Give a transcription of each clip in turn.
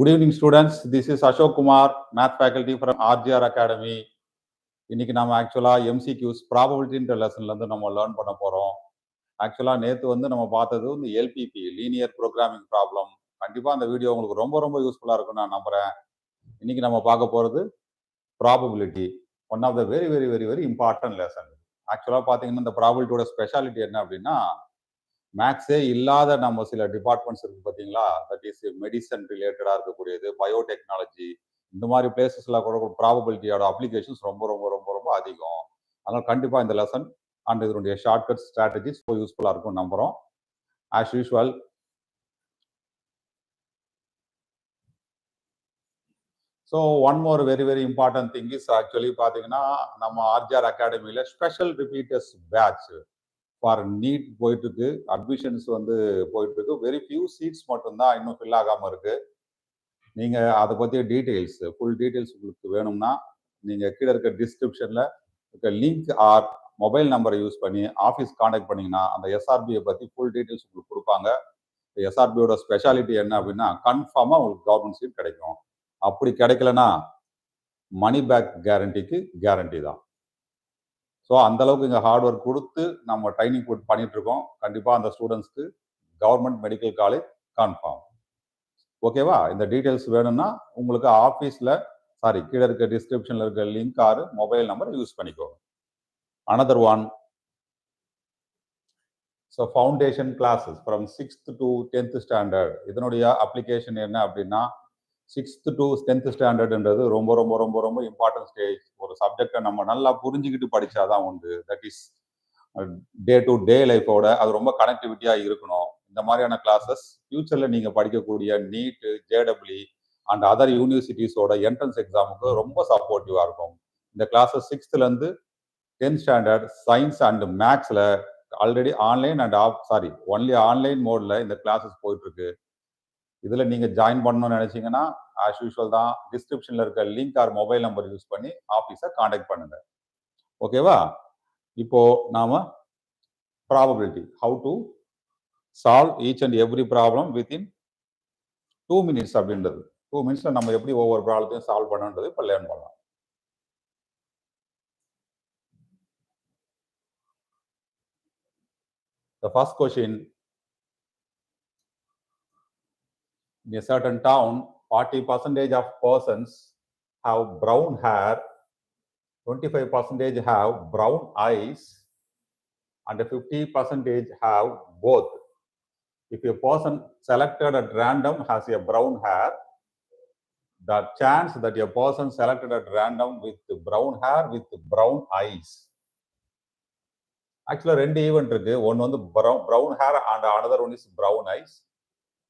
Good evening, students. This is Ashok Kumar, Math faculty from RGR Academy. இன்னைக்கு நம்ம ஆக்சுவலா MCQs ப்ராபபிலிட்டின்ற லெசன்ல இருந்து நம்ம லேர்ன் பண்ண போறோம். ஆக்சுவலா நேத்து வந்து நம்ம பார்த்தது இந்த LPP லீனியர் ப்ரோக்ராமிங் ப்ராப்ளம். கண்டிப்பா அந்த வீடியோ உங்களுக்கு ரொம்ப ரொம்ப யூஸ்ஃபுல்லா இருக்கும்னு நான் நம்புறேன். இன்னைக்கு நம்ம பார்க்க போறது probability, one of the very very very very important lesson. ஆக்சுவலா பாத்தீங்கன்னா இந்த ப்ராபபிலிட்டியோட ஸ்பெஷாலிட்டி என்ன அப்படின்னா, மேக்ஸே இல்லாத நம்ம சில டிபார்ட்மெண்ட்ஸ் இருக்கு பார்த்தீங்களா, தட் இஸ் மெடிசன் ரிலேட்டடாக இருக்கக்கூடியது, பயோடெக்னாலஜி, இந்த மாதிரி பிளேசஸ்ல கூட ப்ராபபிலிட்டியோட அப்ளிகேஷன்ஸ் ரொம்ப ரொம்ப ரொம்ப ரொம்ப அதிகம். அதனால கண்டிப்பாக இந்த லெசன் அண்ட் இதனுடைய ஷார்ட்கட் ஸ்ட்ராட்டஜிஸ் யூஸ்ஃபுல்லாக இருக்கும் நம்புறோம். As usual so one more very very important thing is actually பார்த்தீங்கன்னா நம்ம RGR அகாடமியில் special repeaters batch for NEET போயிட்டு இருக்கு. அட்மிஷன்ஸ் வந்து போயிட்டு இருக்கு. வெரி ஃபியூ சீட்ஸ் மட்டும்தான் இன்னும் ஃபில் ஆகாம இருக்கு. நீங்க அதை பத்திய டீடைல்ஸ், ஃபுல் டீடைல்ஸ் உங்களுக்கு வேணும்னா நீங்க கீழே இருக்க டிஸ்கிரிப்ஷன்ல இருக்க லிங்க் ஆர் மொபைல் நம்பரை யூஸ் பண்ணி ஆஃபீஸ் கான்டாக்ட் பண்ணீங்கன்னா அந்த எஸ்ஆர்பியை பத்தி ஃபுல் டீடைல்ஸ் உங்களுக்கு கொடுப்பாங்க. எஸ்ஆர்பியோட ஸ்பெஷாலிட்டி என்ன அப்படின்னா கன்ஃபார்மா உங்களுக்கு கவர்மெண்ட் சீட் கிடைக்கும். அப்படி கிடைக்கலன்னா மணி பேக் கேரண்டிக்கு கேரண்டி தான். ஸோ அந்த அளவுக்கு இங்கே ஹார்ட் ஒர்க் கொடுத்து நம்ம ட்ரைனிங் பண்ணிட்டு இருக்கோம். கண்டிப்பாக அந்த ஸ்டூடெண்ட்ஸ்க்கு கவர்மெண்ட் மெடிக்கல் காலேஜ் கன்ஃபார்ம். ஓகேவா? இந்த டீட்டெயில்ஸ் வேணும்னா உங்களுக்கு ஆஃபீஸில் கீழே இருக்க டிஸ்கிரிப்ஷனில் இருக்க லிங்க் ஆறு மொபைல் நம்பர் யூஸ் பண்ணிக்கோங்க. Another one, so foundation classes from 6th to 10th standard. இதனுடைய அப்ளிகேஷன் என்ன அப்படின்னா 6th to 10th ஸ்டாண்டர்ட்ன்றது ரொம்ப ரொம்ப ரொம்ப ரொம்ப இம்பார்ட்டன்ட் ஸ்டேஜ். ஒரு சப்ஜெக்டை நம்ம நல்லா புரிஞ்சுக்கிட்டு படிச்சாதான் உண்டு. That is day to day லைஃபோட அது ரொம்ப கனெக்டிவிட்டியா இருக்கணும். இந்த மாதிரியான கிளாஸஸ் ஃபியூச்சர்ல நீங்க படிக்கக்கூடிய நீட், JEE அண்ட் அதர் யூனிவர்சிட்டிஸோட என்ட்ரன்ஸ் எக்ஸாமுக்கு ரொம்ப சப்போர்ட்டிவா இருக்கும். இந்த கிளாஸஸ் 6th இருந்து 10th ஸ்டாண்டர்ட் சயின்ஸ் அண்ட் மேக்ஸ்ல already online and only online மோட்ல இந்த கிளாஸஸ் போயிட்டு இருக்கு. இதுல நீங்க ஜாயின் பண்ணணும்னு நினைச்சீங்கன்னா ஆஸ் யூஸ்வல் தான் டிஸ்கிரிப்ஷன்ல இருக்க link or mobile number use பண்ணி ஆஃபீஸை கான்டாக்ட் பண்ணுங்க. ஓகேவா? இப்போ நாம probability, how to solve each and every problem within 2 minutes அப்படின்றது. 2 minutesல நம்ம எப்படி ஒவ்வொரு ப்ராப்ளத்தையும் சால்வ் பண்ணன்றது இப்போ லேர்ன் பண்ணலாம். The first question, in a certain town 40% of persons have brown hair, 25% have brown eyes and 50% have both. If a person selected at random has a brown hair, the chance that a person selected at random with brown hair with brown eyes. Actually, ரெண்டு event இருக்கு. ஒன்னு வந்து brown hair and another one is brown eyes.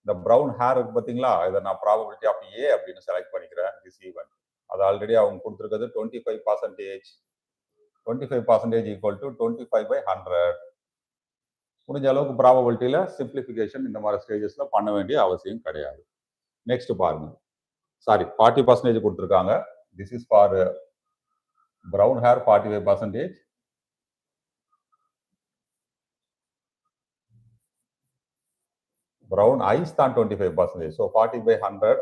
இந்த brown hair இருக்கு பாத்தீங்களா, இதை நான் probability of A அப்படின்னு செலக்ட் பண்ணிக்கிறேன். திஸ் ஈவென்ட் அது ஆல்ரெடி அவங்க கொடுத்துருக்கிறது 25%. 25% ஈக்குவல் டு 25/100. முடிஞ்ச அளவுக்கு ப்ராபபிலிட்டியில சிம்பிளிஃபிகேஷன் இந்த மாதிரி ஸ்டேஜஸ்ல பண்ண வேண்டிய அவசியம் கிடையாது. நெக்ஸ்ட் பாருங்க, 40% கொடுத்துருக்காங்க. This is for brown hair 45%. Brown eyes தான் 25%. So 40/100.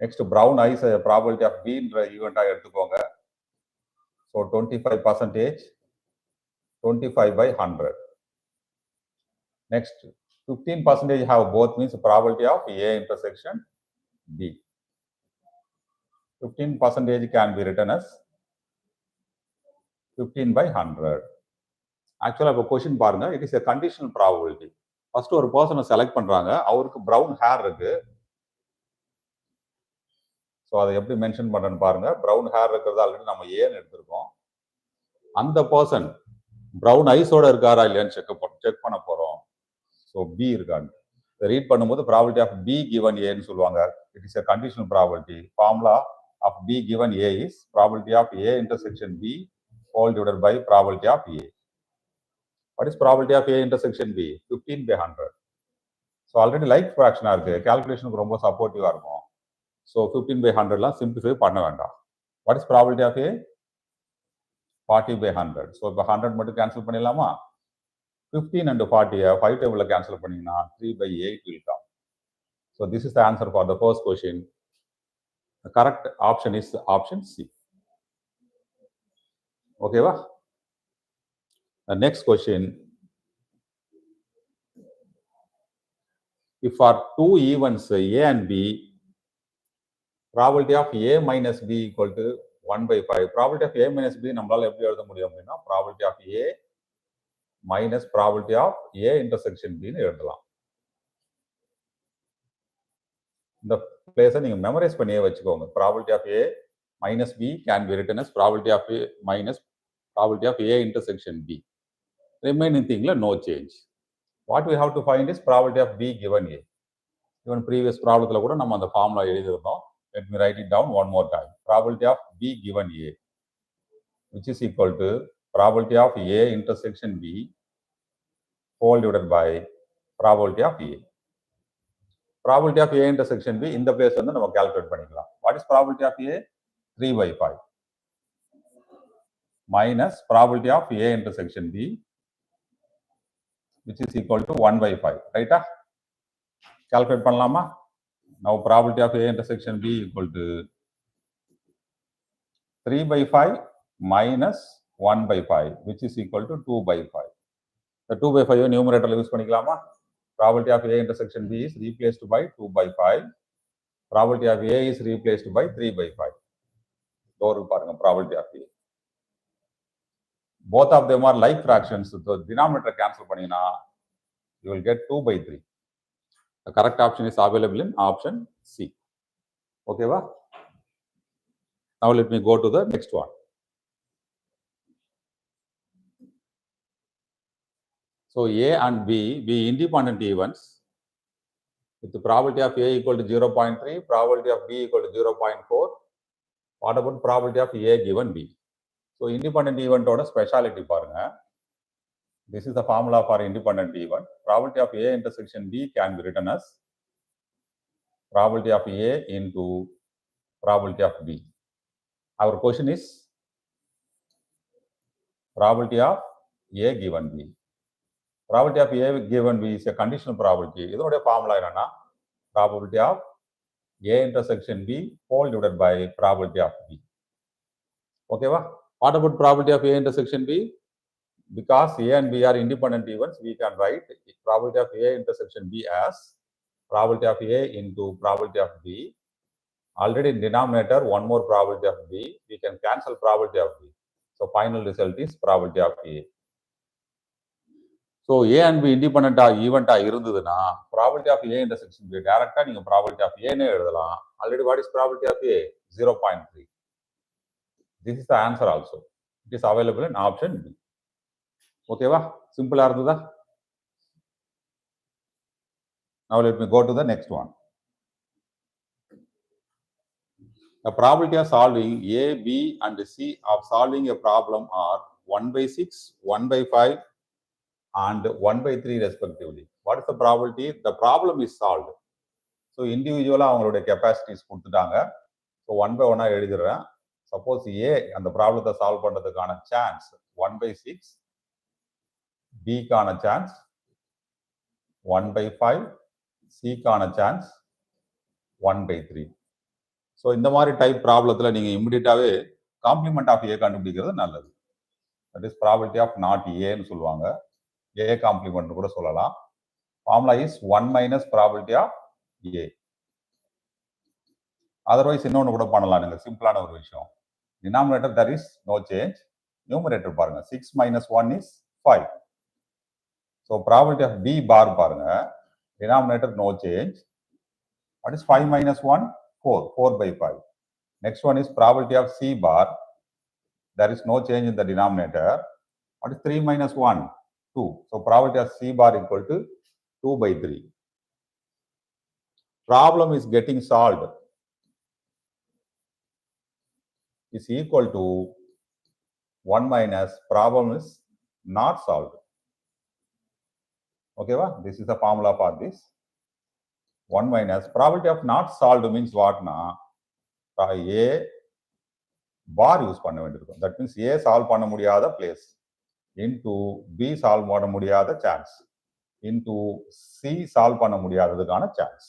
Next brown eyes probability of பீன்ற ஈவெண்ட்டாக எடுத்துக்கோங்க. So 25%, 25/100. Next, 15% have both means probability of A intersection B. 15% can be written as 15/100. Actually, இப்போ கொஸ்டின் பாருங்க, it is a conditional probability. First ஒரு பர்சனை select பண்றாங்க, அவருக்கு பிரவுன் ஹேர் இருக்கு. ஸோ அதை எப்படி மென்ஷன் பண்றேன்னு பாருங்க. பிரவுன் ஹேர் இருக்கிறது ஆல்ரெடி நம்ம ஏன்னு எடுத்திருக்கோம். அந்த பர்சன் பிரவுன் ஐஸோட இருக்காரா இல்லையான்னு செக் பண்ண போறோம். ஸோ பி இருக்காங்க. இதை ரீட் பண்ணும்போது ப்ராபபிலிட்டி ஆஃப் பி கிவன் ஏன்னு சொல்லுவாங்க. It is a conditional probability. Formula of B given A is probability of A intersection B whole divided by probability of A. What is probability of A intersection B? 15/100. So already like ஃப்ராக்ஷனாக இருக்கு, கால்குலேஷனுக்கு ரொம்ப சப்போர்ட்டிவா இருக்கும். So 15/100லாம் simplify பண்ண வேண்டாம். What is probability of A? 40/100. So இப்போ 100 மட்டும் கேன்சல் பண்ணிடலாமா? 15 and 40 5 டேபிள்ல கேன்சல் பண்ணீங்கன்னா 3/8 will come. So this is the answer for the first question. The correct option is option C. Okay, va? The next question. If for two events A and B, probability of A minus B equal to 1/5. Probability of A minus B நம்மளால எப்படி எழுத முடியும் அப்படின்னா probability of A minus probability of A intersection B ன்னு எழுதலாம். இந்த பிளேஸை நீங்க மெமரைஸ் பண்ணியே வச்சுக்கோங்க. probability of A minus B can be written as probability of A minus probability of A intersection B. Remaining thing no change. What we have to find is probability of B given A. Even previous ப்ராப்ளத்துல கூட நம்ம அந்த formula எழுதியிருந்தோம். Let me write it down one more time. Probability of B given A, which is equal to probability of A intersection B whole divided by probability of A. Probability of A intersection B இந்த place வந்து நம்ம calculate பண்ணிக்கலாம். What is probability of A? 3/5 minus probability of A intersection B, which is equal to 1/5. Right? Calculate பண்ணலாமா? Now probability of A intersection B equal to 3/5 minus 1/5, which is equal to 2/5. The 2/5 numerator use பண்ணிக்கலாமா? Probability of A intersection B is replaced by 2/5. Probability of A is replaced by 3/5. தோறு பாருங்க probability of A. Both of them are like fractions. So denominator cancel பண்ணீங்கன்னா you will get 2/3. The correct option is available in option C. Okay, va? Now let me go to the next one. So A and B be independent events with the probability of A equal to 0.3, probability of B equal to 0.4. What about probability of A given B? So independent event order speciality parunga. This is the formula for independent event. Probability of A intersection B can be written as probability of A into probability of B. Our question is probability of A given B. Probability of A given B is a conditional probability. இதோட formula என்னன்னா probability of A intersection B whole divided by probability of B. Okay, va? What about probability of A intersection B? Because A and B are independent events, we can write probability of A intersection B as probability of A into probability of B. Already in denominator, one more probability of B. We can cancel probability of B. So final result is probability of A. So A and B independent event இருந்ததுன்னா probability of A intersection B டைரக்டா நீங்க probability of A னே எழுதலாம். Already what is probability of A? 0.3. This is the answer also. It is available in option B. Okay, va? Simple இருந்ததா? Now let me go to the next one. The probability of solving A, B and C of solving a problem are 1/6, 1/5 and 1/3 respectively. What is the probability? The problem is solved. So individually அவங்களுடைய capacities கொடுத்துட்டாங்க. So 1/1 எழுதிடுறேன். Suppose A அந்த ப்ராப்ளத்தை solve பண்றதுக்கான chance 1/6, B கான chance 1/5, C கான chance 1/3. So இந்த மாதிரி type ப்ராப்ளத்தில் நீங்கள் இமிடியட்டாகவே காம்ப்ளிமெண்ட் ஆஃப் ஏ கண்டுபிடிக்கிறது நல்லது. That is probability of not ஏன்னு சொல்லுவாங்க. ஏ காம்ப்ளிமெண்ட் கூட சொல்லலாம். Formula is 1 minus probability of A. Otherwise இன்னொன்று கூட பண்ணலாம். நீங்கள் சிம்பிளான ஒரு விஷயம், denominator there is no change, numerator பாருங்க 6 minus 1 is 5. So probability of B bar பாருங்க, denominator no change. What is 5 minus 1? 4. 4/5. Next one is probability of C bar. There is no change in the denominator. What is 3 minus 1? 2. So probability of C bar equal to 2/3. Problem is getting solved is equal to 1 minus problem is not solved. Okay, va? This is the formula for this. 1 minus probability of not solved means what na? A bar use பண்ண வேண்டியிருக்கும். That means A solve பண்ண முடியாத place into B solve பண்ண முடியாத chance into C solve பண்ண முடியாததுக்கான chance.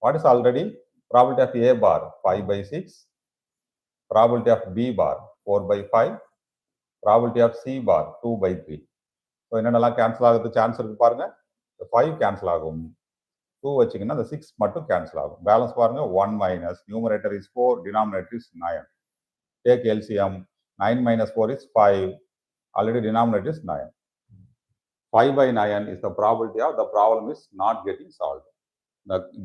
What is already probability of A bar? 5 by 6. Probability of B bar 4 by 5. Probability of C bar 2 by 3. So என்னென்னலாம் cancel ஆகுது chance இருக்கு பாருங்க. 5 cancel ஆகும். 2 வச்சிங்கன்னா the 6 மட்டும் கேன்சல் ஆகும். பேலன்ஸ் பாருங்க 1 minus numerator is 4, denominator is 9. Take LCM. 9 minus 4 is 5. Already denominator is 9. 5 by 9 is the probability of the problem is not getting solved.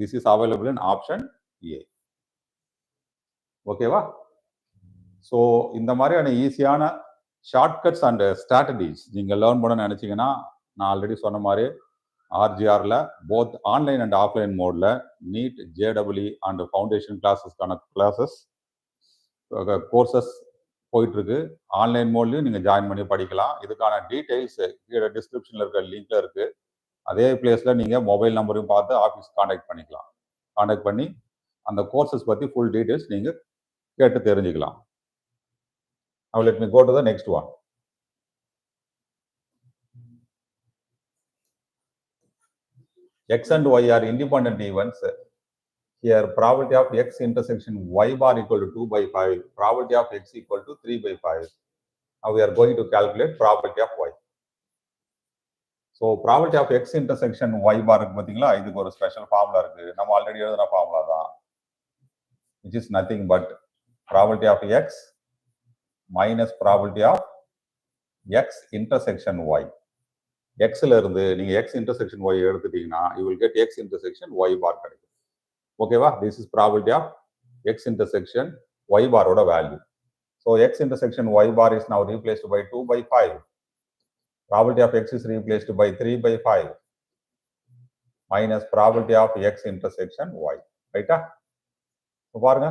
This is available in option A. ஓகேவா? So இந்த மாதிரியான ஈஸியான shortcuts and strategies நீங்கள் learn பண்ண நினச்சிங்கன்னா நான் already சொன்ன மாதிரி ஆர்ஜிஆரில் போத் ஆன்லைன் அண்ட் ஆஃப்லைன் மோடில் நீட் ஜேடபிள்இ அண்ட் ஃபவுண்டேஷன் கிளாஸஸ்க்கான கோர்சஸ் போயிட்டுருக்கு. ஆன்லைன் மோட்லையும் நீங்கள் ஜாயின் பண்ணி படிக்கலாம். இதுக்கான டீட்டெயில்ஸ் கீழே டிஸ்கிரிப்ஷனில் இருக்க லிங்க்ல இருக்குது. அதே பிளேஸில் நீங்கள் மொபைல் நம்பரையும் பார்த்து ஆஃபீஸ் காண்டாக்ட் பண்ணிக்கலாம். காண்டாக்ட் பண்ணி அந்த கோர்சஸ் பற்றி ஃபுல் டீட்டெயில்ஸ் நீங்கள் கேட்டு தெரிஞ்சுக்கலாம். Now let me go to the next one. X and Y are independent events. Here probability of X intersection Y bar equal to 2 by 5. Probability of X equal to 3 by 5. Now we are going to calculate probability of Y. So probability of X intersection Y bar பார்த்தீங்களா, இதுக்கு ஒரு special formula இருக்கு. நம்ம already எழுதுன formula தான். Which is nothing but probability of X minus probability of X intersection Y. Xல இருந்து நீங்க X intersection Y எடுத்துட்டீங்கன்னா you will get X intersection Y bar கிடைக்கும். ஓகேவா? This is probability of X intersection Y bar ஓட value. So X intersection Y bar is now replaced by 2 by 5. Probability of X is replaced by 3 by 5 minus probability of X intersection Y. Right? So பாருங்க,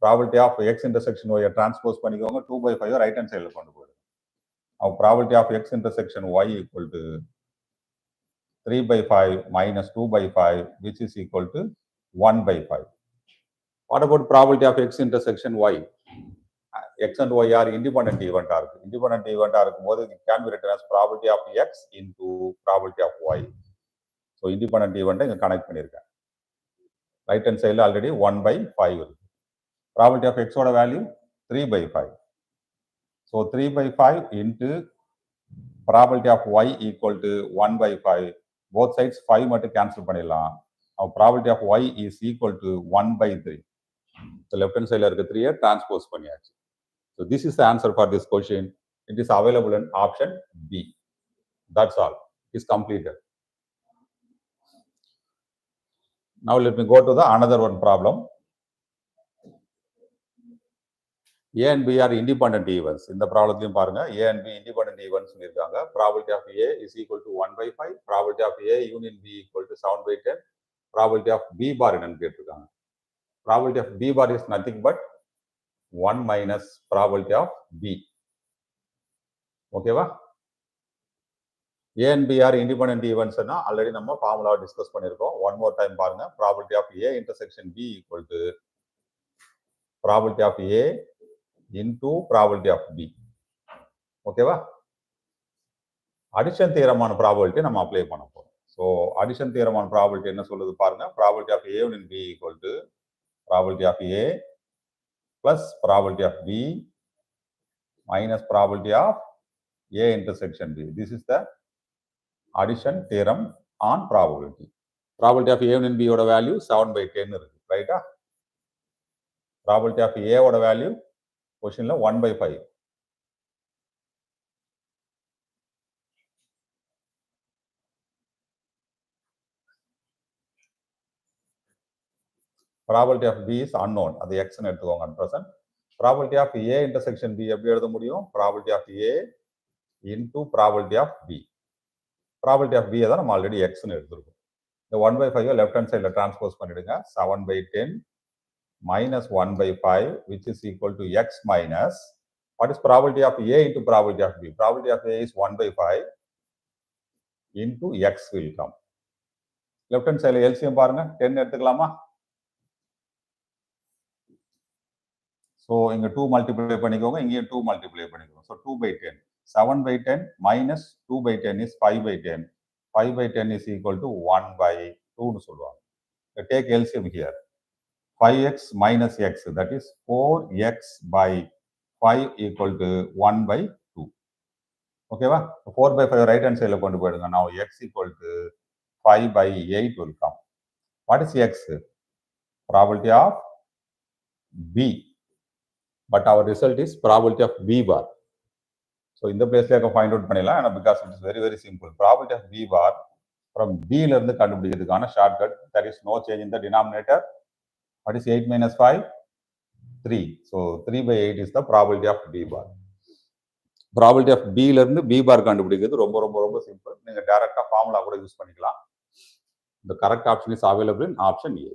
probability of X intersection Y transpose பண்ணிக்கோங்க, 2 by 5 right hand side கொண்டு போயிடுங்க. Now probability of X intersection Y equal to 3 by 5 minus 2 by 5, which is equal to 1 by 5. What about probability of X intersection Y? X and Y are independent event. Independent event it can be written as probability of X into probability of Y. So independent event I connect பண்ணிருக்கேன். Right hand side already 1 by 5. Probability of X oda value 3 by 5. So 3 by 5 into probability of Y equal to 1 by 5. Both sides 5 மட்டும் cancel பண்ணிடலாம். Now probability of Y is equal to 1 by 3. So left hand side இருக்க 3 transpose பண்ணியாச்சு. So this is the answer for this question. It is available in option B. That's all. It is completed. Now let me go to the another one problem. A and B are independent events. இந்த ப்ராப்ளத்தையும் பாருங்க, A and B independent events சொல்லிருக்காங்க. Probability of A is equal to 1 by 5. Probability of A union B equal to 7 by 10. Probability of B bar என்னன்னு கேட்டிருக்காங்க. Probability of B bar is nothing but 1 minus probability of B. ஓகேவா? A and B are independent events னா already நம்ம ஃபார்முலாவை discuss பண்ணிருக்கோம். One more time பாருங்க. Probability of A intersection B equal to probability of A into probability of B. ஓகேவா? Addition தியரமான probability நம்ம apply பண்ண போறோம். ஸோ அடிஷன் தியரமான ப்ராபபிலிட்டி என்ன சொல்லுது பாருங்க. Probability of A in B equal to probability of A plus probability of B minus probability of A intersection B. This is the addition theorem on probability. Probability of A in B ஓட value 7 by 10 இருக்கு. ரைட்டா? Probability of A ஓட value क्वेश्चनல 1 by 5. Probability of B is unknown. அது x ன்னு எடுத்துக்கோங்க at present. Probability of A intersection B எப்படி எழுத முடியும்? Probability of A into probability of B. Probability of B தான் நம்ம ஆல்ரெடி x ன்னு எடுத்துருக்கோம். இந்த 1 by 5 லெஃப்ட் ஹேண்ட் சைடில் டிரான்ஸ்போஸ் பண்ணிடுங்க. 7 by 10 minus 1 by 5 which is equal to x minus what is probability of A into probability of B? Probability of A is 1 by 5 into x will come. Left hand சைடில் LCM பாருங்க, 10 எடுத்துக்கலாமா? So இங்கே 2 multiply பண்ணிக்கோங்க, இங்கேயும் 2 multiply பண்ணிக்கோங்க. So 2 by 10. 7 by 10 minus 2 by 10 is 5 by 10. 5 by 10 is equal to 1 by 2ன்னு சொல்லுவாங்க. Take LCM here. 5x minus x, that is 4x by 5 equal to 1 by 2. Okay, 4 by 5 right hand side. Now x equal to 5 by 8 will come. What is x? Probability of B. But our result is probability of B bar. So in the place I can find out because it is very, very simple. Probability of B bar from B learn the shortcut. There is no change in the denominator. What is 8 minus 5? 3. So 3 by 8 is the probability of B bar. Probability of B learn B bar ரொம்ப simple. You can direct formula use பண்ணிக்கலாம். The correct option is available in option A.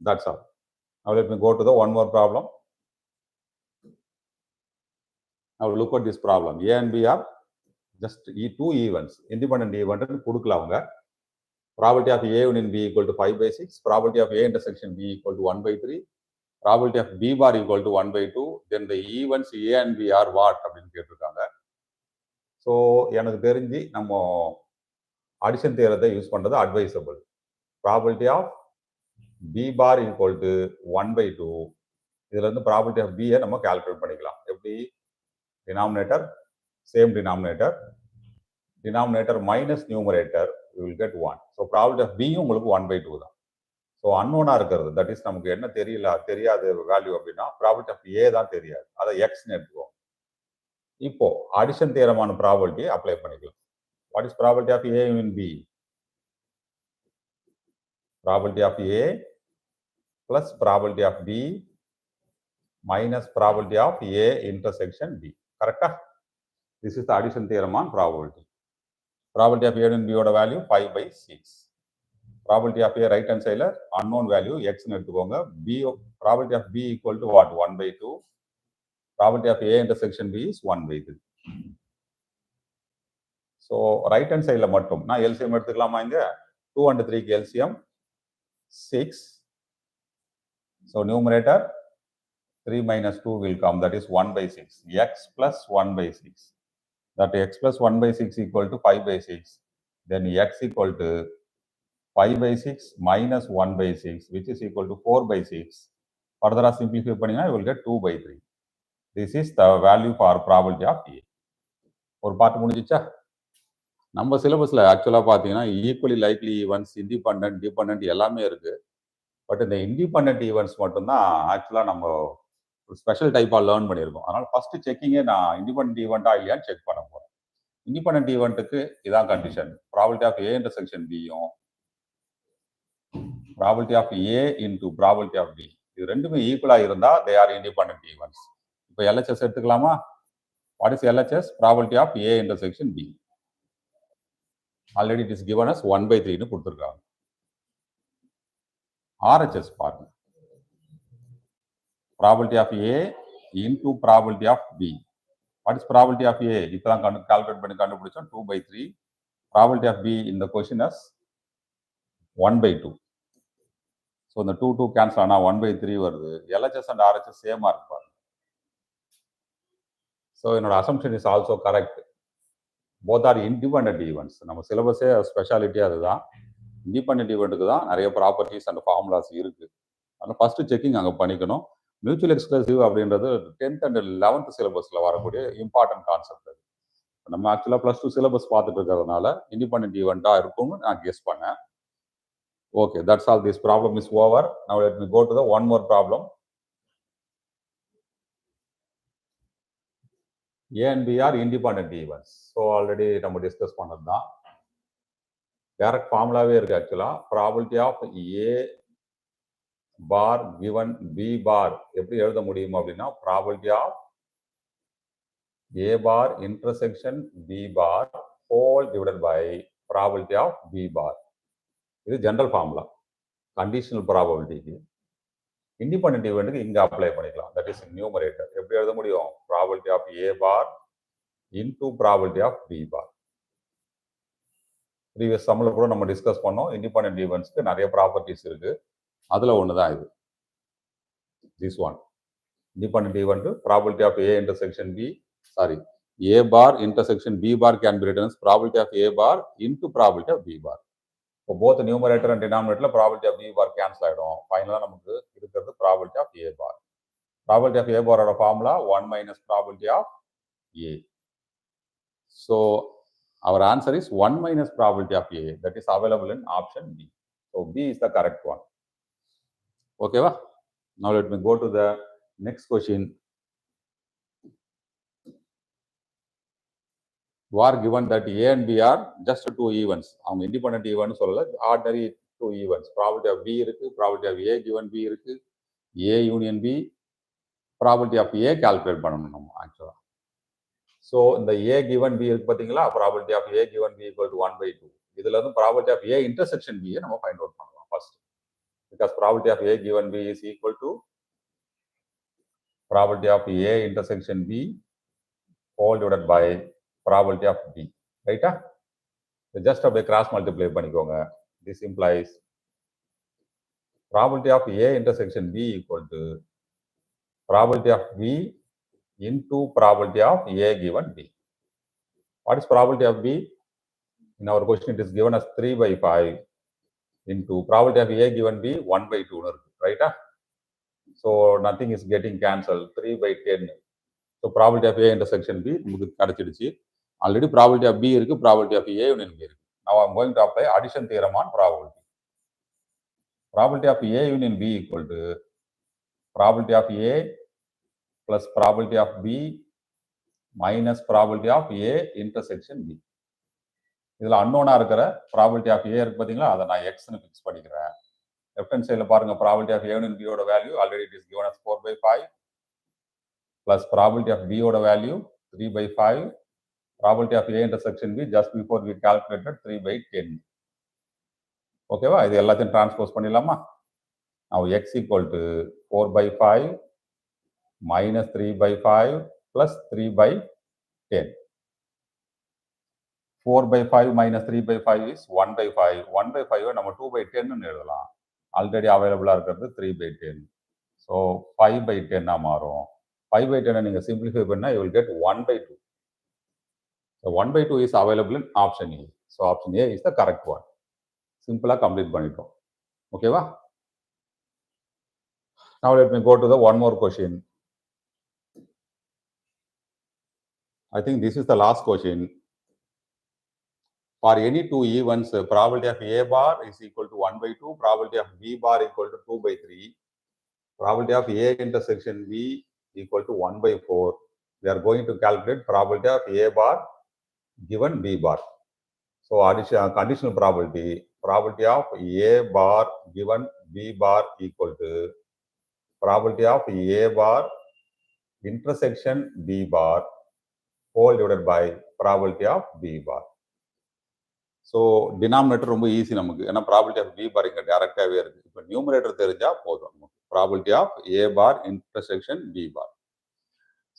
That's all. Now let me go to the one more problem. Now look at this problem. A and B are just two events, independent event. Probability of A in B equal to 5 by 6. Probability of A intersection B equal to 1 by 3. Probability of B bar equal to 1 by 2. Then the events A and B are what? So, addition theorem use advisable. Probability of B bar equal to 1 by 2. This is the probability of B we calculate. Denominator, same denominator. Denominator minus numerator, we will get 1. So, probability of B 1 by 2. So, unknown that is the value of probability of A that is X. Now, addition theorem on probability apply. What is probability of A in B? Probability of A plus probability of B minus probability of A intersection B. Correct? This is the addition theorem on probability. Probability of A and B value 5 by 6. Probability of A right hand side unknown value X. B probability of B equal to what? 1 by 2. Probability of A intersection B is 1 by 3. So right hand side mattum na LCM eduthukkalama inga 2 and 3 LCM 6. So numerator 3 minus 2 will come, that is 1 by 6. X plus 1 by 6. That x plus 1 by 6 equal to 5 by 6. Then x equal to 5 by 6 minus 1 by 6, which is equal to 4 by 6. Further simplify, you will get 2 by 3. This is the value for probability of A. Or part முடிஞ்சிச்சா? நம்ம சிலபஸ்ல ஆக்சுவலா பாத்தீங்கன்னா equally likely events, independent, dependent எல்லாமே இருக்கு. But இந்த independent events மட்டும்தான் ஆக்சுவலா நம்ம ஒரு ஸ்பெஷல் டைப்பா லேர்ன் பண்ணியிருக்கோம். அதனால ஃபர்ஸ்ட் செக்கிங்கே நான் இண்டிபெண்டன்ட் ஈவெண்டா இல்லையான்னு செக் பண்ண போறேன். இண்டிபெண்டன்ட் ஈவெண்ட்டுக்கு இதான் கண்டிஷன். ப்ராபபிலிட்டி ஆஃப் ஏ இன்டர்செக்ஷன் பியும் probability of A into probability of B இது ரெண்டுமே ஈக்குவலா இருந்தா தே ஆர் இண்டிபெண்டன்ட் ஈவென்ட்ஸ். இப்போ எல்ஹெச்எஸ் எடுத்துக்கலாமா? What is LHS? Probability of A intersection B. Already it is given as 1 by 3 கொடுத்துருக்காங்க. RHS பாருங்க. Probability of A into probability of B. What is probability of A? இப்பதான் calculate பண்ணி கண்டுபிடிச்சோம் 2 by 3. Probability of B in the question is 1 by 2. So இந்த 2 cancel ஆனா 1 by 3 வருது. LHS and RHS சேமா இருக்கு. So என்னோட assumption is also correct. Both are independent events. நம்ம சிலபஸே ஸ்பெஷாலிட்டி அதுதான். இண்டிபெண்டன்ட் ஈவெண்ட்டுக்கு தான் நிறைய ப்ராப்பர்ட்டிஸ் அண்ட் ஃபார்முலாஸ் இருக்கு. அதனால ஃபர்ஸ்ட் செக்கிங் அங்கே பண்ணிக்கணும். மியூச்சுவல் எக்ஸ்க்ளூசிவ் அப்படின்றது 10th and 11th சிலபஸ்ல வரக்கூடிய இம்பார்ட்டன்ட் கான்செப்ட். அது நம்ம ஆக்சுவலா +2 சிலபஸ் பார்த்துட்டு இருக்கிறதுனால இண்டிபெண்டன்ட் ஈவெண்டா இருக்கும்னு நான் கெஸ் பண்ணேன். Okay, that's all. This problem is over. Now let me go to the one more problem. A and B are independent events. So already நம்ம டிஸ்கஸ் பண்ணது தான். டைரக்ட் ஃபார்முலாவே இருக்கு ஆக்சுவலா. Probability of A bar given B bar எப்படி எழுத முடியும் அப்படின்னா probability of A bar intersection B bar whole divided by probability of B bar. இது ஜெனரல் ஃபார்முலா. கண்டிஷனல் ப்ராபபிலிட்டிக்கு இண்டிபெண்டன்ட் ஈவெண்ட்டுக்கு இங்க அப்ளை பண்ணிக்கலாம். That is numerator. எப்படி எழுத முடியும்? Probability of A bar into probability of B bar. Previous சம்ல கூட நம்ம டிஸ்கஸ் பண்ணோம். இண்டிபெண்டன்ட் ஈவெண்ட்ஸ்க்கு நிறைய ப்ராப்பர்ட்டிஸ் இருக்கு. அதுல ஒண்ணுதான் இது. This one independent event probability of A intersection B, sorry, A bar intersection B bar can be written as probability of A bar into probability of B bar. இப்போ both numerator and denominator probability of B bar cancel ஆயிடும். ஃபைனலா நமக்கு இருக்கிறது probability of A bar. Probability of A bar ஓட formula 1 minus probability of A. So our answer is 1 minus probability of A, that is available in option B. So B is the correct one. Okay, va? Now let me go to the next question. You are given that A and B are just two events. அவங்க independent events சொல்லல, ordinary two events. Probability of B இருக்கு, probability of A given B இருக்கு, A union B, probability of A calculate பண்ணணும் நம்ம actually. So இந்த A given B இருக்கு பாத்தீங்களா, probability of A given B equal to 1/2. இதுல இருந்து probability of A intersection B நம்ம find out பண்ணலாம் first. Because probability of A given B is equal to probability of A intersection B whole divided by probability of B. Right? So just அப்படியே cross multiply பண்ணிக்கோங்க. This implies probability of A intersection B equal to probability of B into probability of A given B. What is probability of B? In our question it is given as 3/5 into probability of A given B 1/2, right? So nothing is getting cancelled, 3/10. So probability of A intersection B நமக்கு கிடைச்சிடுச்சு. Already probability of B இருக்கு, probability of A union B இருக்கு. Now I am going to apply addition theorem on probability. Probability of A union B equal to probability of A plus probability of B minus probability of A intersection B. இதில் அன்னோனாக இருக்கிற probability of A இருக்கு பார்த்தீங்களா, அதை நான் எக்ஸ்னு fix பண்ணிக்கிறேன். Left hand சைடில் பாருங்க, probability of A union B ஓட value already it is given as 4/5 plus probability of B ஓட value 3/5, probability of A intersection B just before we calculated 3/10. ஓகேவா? இது எல்லாத்தையும் டிரான்ஸ்போஸ் பண்ணிடலாமா? Now x equal to 4/5 minus 3/5 plus 3/10. 4/5 minus 3/5 is 1/5. 1/5 நம்ம 2/10 எழுதலாம். Already அவைலபிளா இருக்கிறது 3/10. So 5/10 மாறும். 5/10 நீங்க சிம்பிளிஃபை பண்ணா you will get 1/2. So 1/2 is available in option A. So option A is the correct one. சிம்பிளா கம்ப்ளீட் பண்ணிட்டோம். ஓகேவா? Now let me go to the one more question. I think this is the last question. For any two events, probability of A bar is equal to 1/2, probability of B bar equal to 2/3, probability of A intersection B equal to 1/4. We are going to calculate probability of A bar given B bar. So conditional probability of A bar given B bar equal to probability of A bar intersection B bar whole divided by probability of B bar. So denominator ரொம்ப easy நமக்கு, ஏன்னா probability of B bar இங்க டைரக்டாவே இருக்கு. இப்போ numerator தெரிஞ்சா போதும். probability of A bar intersection B bar.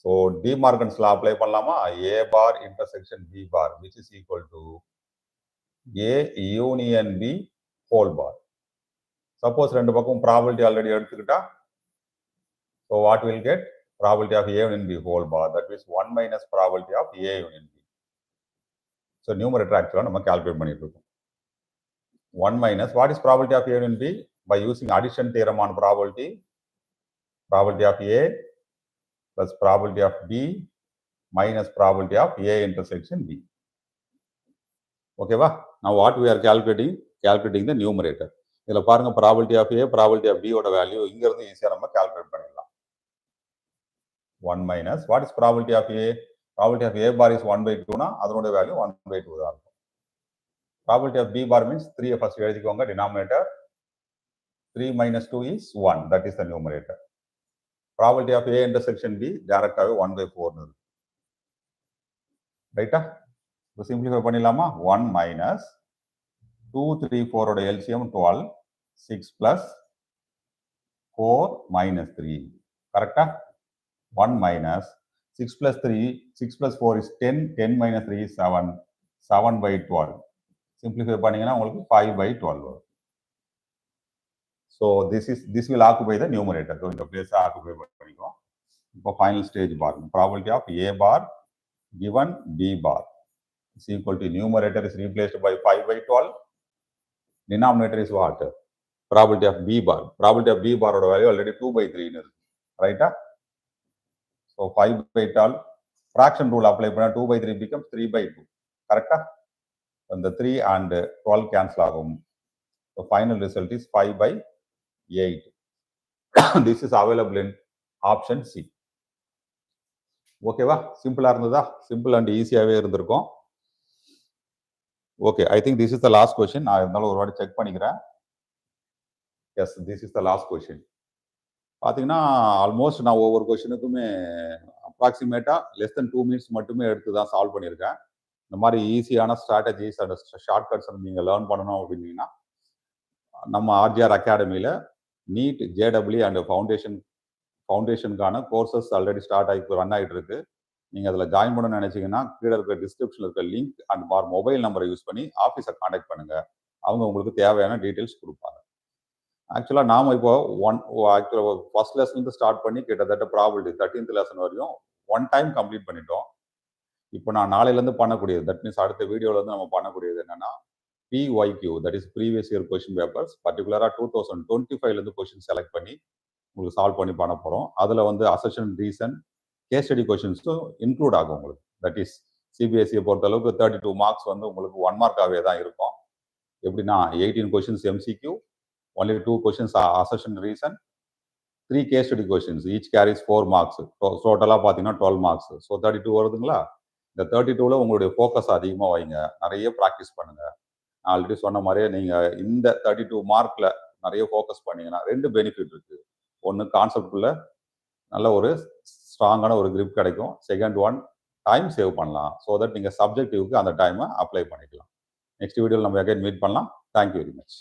So de Morgan's law apply பண்ணலாமா? A bar intersection B bar which is equal to A union B whole bar. Suppose ரெண்டு பக்கம் probability already எடுத்துக்கிட்டா, so what will get? Probability of A union B whole bar, that is 1 minus probability of A union B. So numerator actually நம்ம calculate பண்ணிட்டு இருக்கோம். 1 minus, what is probability of A union B? By using addition theorem on probability of A plus probability of B minus probability of A intersection B. Okay va? Now what we are calculating the numerator. இதுல பாருங்க, probability of A, probability of B ஓட value இங்க இருந்து ஈஸியா நம்ம calculate பண்ணிடலாம். 1 minus, what is probability of A? Probability of A bar is 1/2 னா அதனோட வேல்யூ 1/2 தான் இருக்கும். Probability of B bar means 3 first எழுதிக்கோங்க, denominator 3 minus 2 is 1, that is the numerator. Probability of A intersection B டைரக்டாவே 1/4 இருக்கு. ரைட்டா? இப்போ simplify பண்ணிடலாமா? 1 minus 2, 3, 4 ஓட LCM 12, 6 plus 4 minus 3. கரெக்டா? 1 minus 6 plus 3, 6 plus 4 is 10, 10 minus 3 is 7, 7/12. Simplify பண்ணீங்கன்னா உங்களுக்கு 5/12 வரும். So this will occupy the numerator. So இந்த place occupy பண்ணிக்கும். இப்போ final stage பாருங்க. Probability of A bar given B bar is equal to numerator is replaced by 5/12. Denominator is what? Probability of B bar. Probability of B bar value already 2/3 இருக்கு. ரைட்டா? So 5/12 fraction rule apply பண்ணா 2/3 becomes 3/2. கரெக்டா? அந்த 3 and 12 cancel ஆகும். The final result is 5/8. This is available in option C. ஓகேவா? சிம்பிளா இருந்ததா? Simple and ஈஸியாவே இருந்திருக்கும். Okay, I think this is the last question. நான் இருந்தாலும் ஒரு வாட்டி செக் பண்ணிக்கிறேன். Yes, this is the last question. பார்த்தீங்கன்னா ஆல்மோஸ்ட் நான் ஒவ்வொரு கொஸ்டினுக்குமே அப்ராக்சிமேட்டாக லெஸ் தென் 2 மினிட்ஸ் மட்டுமே எடுத்து தான் சால்வ் பண்ணியிருக்கேன். இந்த மாதிரி ஈஸியான ஸ்ட்ராட்டஜிஸ் அண்ட் ஷார்ட்கட்ஸ் நீங்கள் லேர்ன் பண்ணணும் அப்படின்னீங்கன்னா நம்ம RGR அகாடமியில் நீட் JEE அண்ட் ஃபவுண்டேஷனுக்கான கோர்சஸ் ஆல்ரெடி ஸ்டார்ட் ஆகி ரன் ஆகிட்டு இருக்கு. நீங்கள் அதில் ஜாயின் பண்ணணும்னு நினச்சிங்கன்னா கீழே இருக்கிற டிஸ்கிரிப்ஷனில் இருக்கிற லிங்க் அண்ட் மொபைல் நம்பரை யூஸ் பண்ணி ஆஃபீஸை காண்டாக்ட் பண்ணுங்கள். அவங்க உங்களுக்கு தேவையான டீட்டெயில்ஸ் கொடுப்பாங்க. ஆக்சுவலாக நாம் இப்போ ஃபர்ஸ்ட் லெசன்லேருந்து ஸ்டார்ட் பண்ணி கிட்டத்தட்ட ப்ராபபிலிட்டி 13th லெசன் வரையும் 1 டைம் கம்ப்ளீட் பண்ணிட்டோம். இப்போ நான் நாளையிலேருந்து பண்ணக்கூடியது, தட் மீன்ஸ் அடுத்த வீடியோவில் நம்ம பண்ணக்கூடியது என்னன்னா PYQ, that is previous year question papers, பர்டிகுலராக 2025 கொஸ்டின் செலக்ட் பண்ணி உங்களுக்கு சால்வ் பண்ணி பண்ண போகிறோம். அதில் அசெஷன் ரீசன் கேஸ் ஸ்டடி கொஸ்டின்ஸும் இன்க்ளூட் ஆகும் உங்களுக்கு. தட் இஸ் CBSE பொறுத்தளவுக்கு 32 மார்க்ஸ் உங்களுக்கு 1 மார்க்காகவே தான் இருக்கும். எப்படின்னா 18 questions MCQ, only 2 questions are assertion reason, 3 case study questions, each carries 4 marks. டோட்டலாக பார்த்தீங்கன்னா 12 மார்க்ஸ். ஸோ 32 வருதுங்களா? இந்த 32ல் உங்களுடைய ஃபோக்கஸ் அதிகமாக வைங்க, நிறைய ப்ராக்டிஸ் பண்ணுங்க. நான் ஆல்ரெடி சொன்ன மாதிரியே நீங்கள் இந்த 32 மார்க்கில் நிறைய ஃபோக்கஸ் பண்ணீங்கன்னா 2 பெனிஃபிட் இருக்குது. ஒன்று, கான்செப்டில் நல்ல ஒரு ஸ்ட்ராங்கான ஒரு கிரிப் கிடைக்கும். செகண்ட் ஒன், டைம் சேவ் பண்ணலாம். ஸோ தட் நீங்கள் சப்ஜெக்டிவ்க்கு அந்த டைமை அப்ளை பண்ணிக்கலாம். நெக்ஸ்ட் வீடியோவில் நம்ம அகைன் மீட் பண்ணலாம். Thank you very much.